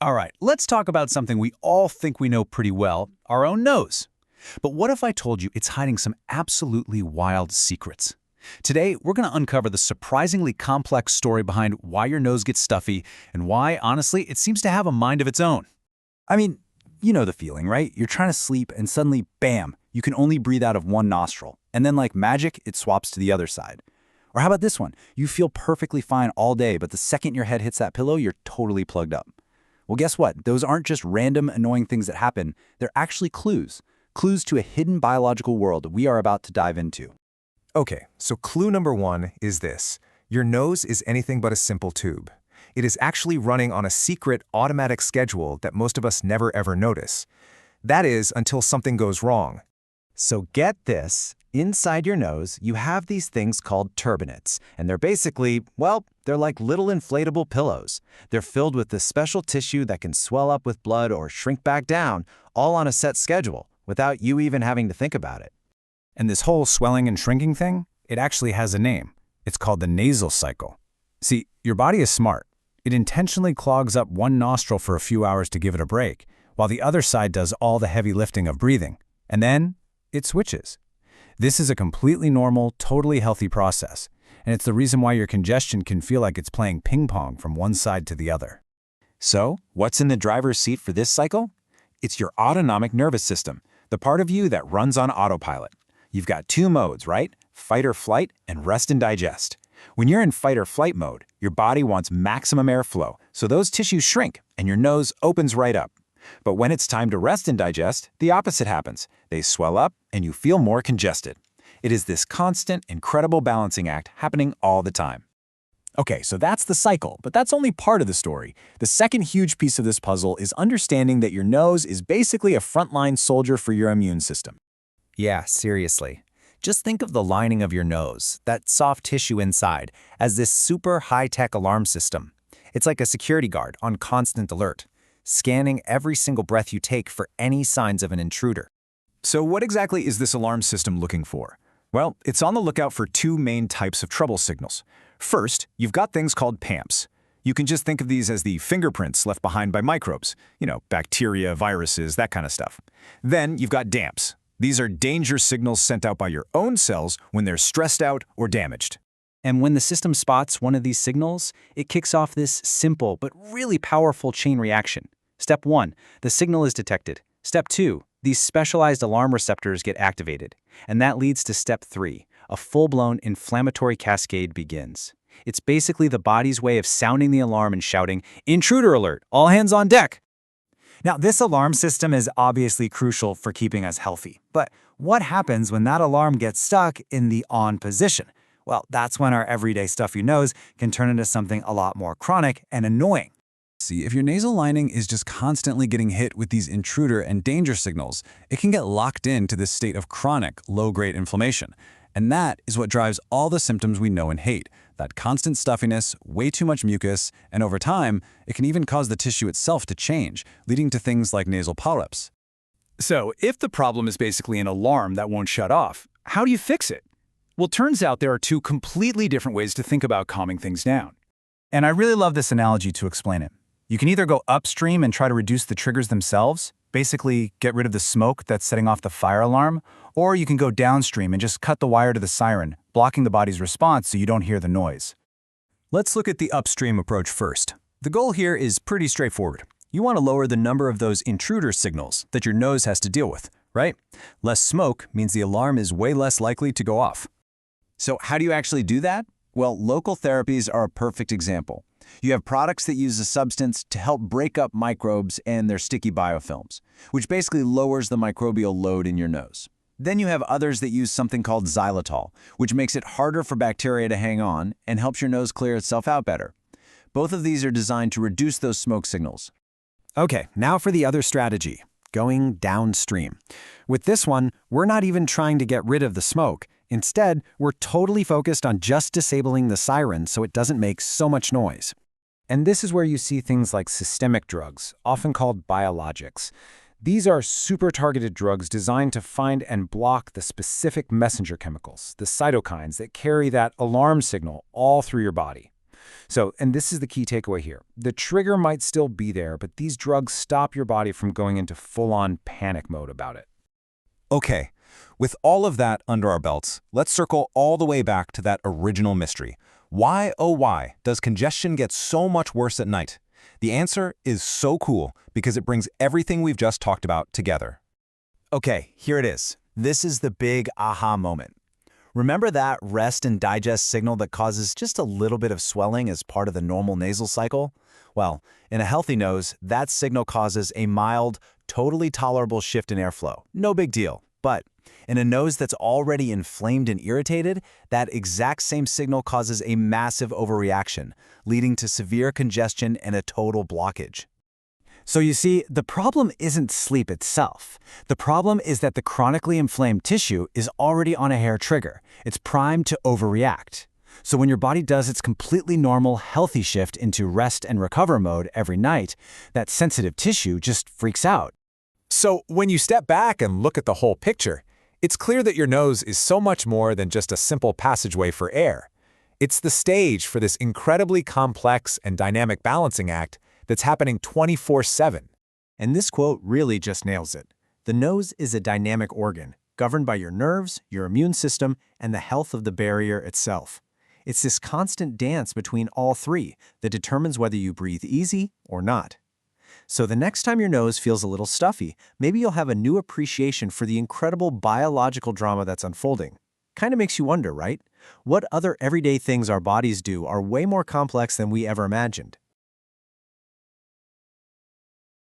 All right, let's talk about something we all think we know pretty well, our own nose. But what if I told you it's hiding some absolutely wild secrets? Today, we're going to uncover the surprisingly complex story behind why your nose gets stuffy and why, honestly, it seems to have a mind of its own. I mean, you know the feeling, right? You're trying to sleep and suddenly, bam, you can only breathe out of one nostril. And then like magic, it swaps to the other side. Or how about this one? You feel perfectly fine all day, but the second your head hits that pillow, you're totally plugged up. Well, guess what? Those aren't just random, annoying things that happen. They're actually clues. Clues to a hidden biological world we are about to dive into. Okay, so clue number one is this. Your nose is anything but a simple tube. It is actually running on a secret automatic schedule that most of us never ever notice. That is, until something goes wrong. So get this, inside your nose, you have these things called turbinates, and they're basically, well, they're like little inflatable pillows. They're filled with this special tissue that can swell up with blood or shrink back down, all on a set schedule, without you even having to think about it. And this whole swelling and shrinking thing, it actually has a name. It's called the nasal cycle. See, your body is smart. It intentionally clogs up one nostril for a few hours to give it a break, while the other side does all the heavy lifting of breathing. And then it switches. This is a completely normal, totally healthy process, and it's the reason why your congestion can feel like it's playing ping pong from one side to the other. So, what's in the driver's seat for this cycle? It's your autonomic nervous system, the part of you that runs on autopilot. You've got two modes, right? Fight or flight and rest and digest. When you're in fight or flight mode, your body wants maximum airflow, so those tissues shrink and your nose opens right up. But when it's time to rest and digest, the opposite happens. They swell up and you feel more congested. It is this constant, incredible balancing act happening all the time. Okay, so that's the cycle, but that's only part of the story. The second huge piece of this puzzle is understanding that your nose is basically a frontline soldier for your immune system. Yeah, seriously. Just think of the lining of your nose, that soft tissue inside, as this super high-tech alarm system. It's like a security guard on constant alert, scanning every single breath you take for any signs of an intruder. So what exactly is this alarm system looking for? Well, it's on the lookout for two main types of trouble signals. First, you've got things called PAMPs. You can just think of these as the fingerprints left behind by microbes, bacteria, viruses, that kind of stuff. Then you've got DAMPs. These are danger signals sent out by your own cells when they're stressed out or damaged. And when the system spots one of these signals, it kicks off this simple but really powerful chain reaction. Step 1, the signal is detected. Step 2, these specialized alarm receptors get activated. And that leads to Step 3, a full-blown inflammatory cascade begins. It's basically the body's way of sounding the alarm and shouting, "Intruder alert! All hands on deck!" Now, this alarm system is obviously crucial for keeping us healthy. But what happens when that alarm gets stuck in the on position? Well, that's when our everyday stuffy nose can turn into something a lot more chronic and annoying. See, if your nasal lining is just constantly getting hit with these intruder and danger signals, it can get locked into this state of chronic, low-grade inflammation. And that is what drives all the symptoms we know and hate. That constant stuffiness, way too much mucus, and over time, it can even cause the tissue itself to change, leading to things like nasal polyps. So if the problem is basically an alarm that won't shut off, how do you fix it? Well, turns out there are two completely different ways to think about calming things down. And I really love this analogy to explain it. You can either go upstream and try to reduce the triggers themselves, basically get rid of the smoke that's setting off the fire alarm, or you can go downstream and just cut the wire to the siren, blocking the body's response so you don't hear the noise. Let's look at the upstream approach first. The goal here is pretty straightforward. You want to lower the number of those intruder signals that your nose has to deal with, right? Less smoke means the alarm is way less likely to go off. So how do you actually do that? Well, local therapies are a perfect example. You have products that use a substance to help break up microbes and their sticky biofilms, which basically lowers the microbial load in your nose. Then you have others that use something called xylitol, which makes it harder for bacteria to hang on and helps your nose clear itself out better. Both of these are designed to reduce those smoke signals. Okay, now for the other strategy, going downstream. With this one, we're not even trying to get rid of the smoke. Instead, we're totally focused on just disabling the siren so it doesn't make so much noise. And this is where you see things like systemic drugs, often called biologics. These are super targeted drugs designed to find and block the specific messenger chemicals, the cytokines that carry that alarm signal all through your body. So, and this is the key takeaway here. The trigger might still be there, but these drugs stop your body from going into full-on panic mode about it. Okay, with all of that under our belts, let's circle all the way back to that original mystery. Why, oh why, does congestion get so much worse at night? The answer is so cool because it brings everything we've just talked about together. Okay, here it is. This is the big aha moment. Remember that rest and digest signal that causes just a little bit of swelling as part of the normal nasal cycle? Well, in a healthy nose, that signal causes a mild, totally tolerable shift in airflow. No big deal. But in a nose that's already inflamed and irritated, that exact same signal causes a massive overreaction, leading to severe congestion and a total blockage. So you see, the problem isn't sleep itself. The problem is that the chronically inflamed tissue is already on a hair trigger. It's primed to overreact. So when your body does its completely normal, healthy shift into rest and recover mode every night, that sensitive tissue just freaks out. So when you step back and look at the whole picture, it's clear that your nose is so much more than just a simple passageway for air. It's the stage for this incredibly complex and dynamic balancing act that's happening 24/7. And this quote really just nails it. The nose is a dynamic organ, governed by your nerves, your immune system, and the health of the barrier itself. It's this constant dance between all three that determines whether you breathe easy or not. So the next time your nose feels a little stuffy, maybe you'll have a new appreciation for the incredible biological drama that's unfolding. Kind of makes you wonder, right? What other everyday things our bodies do are way more complex than we ever imagined.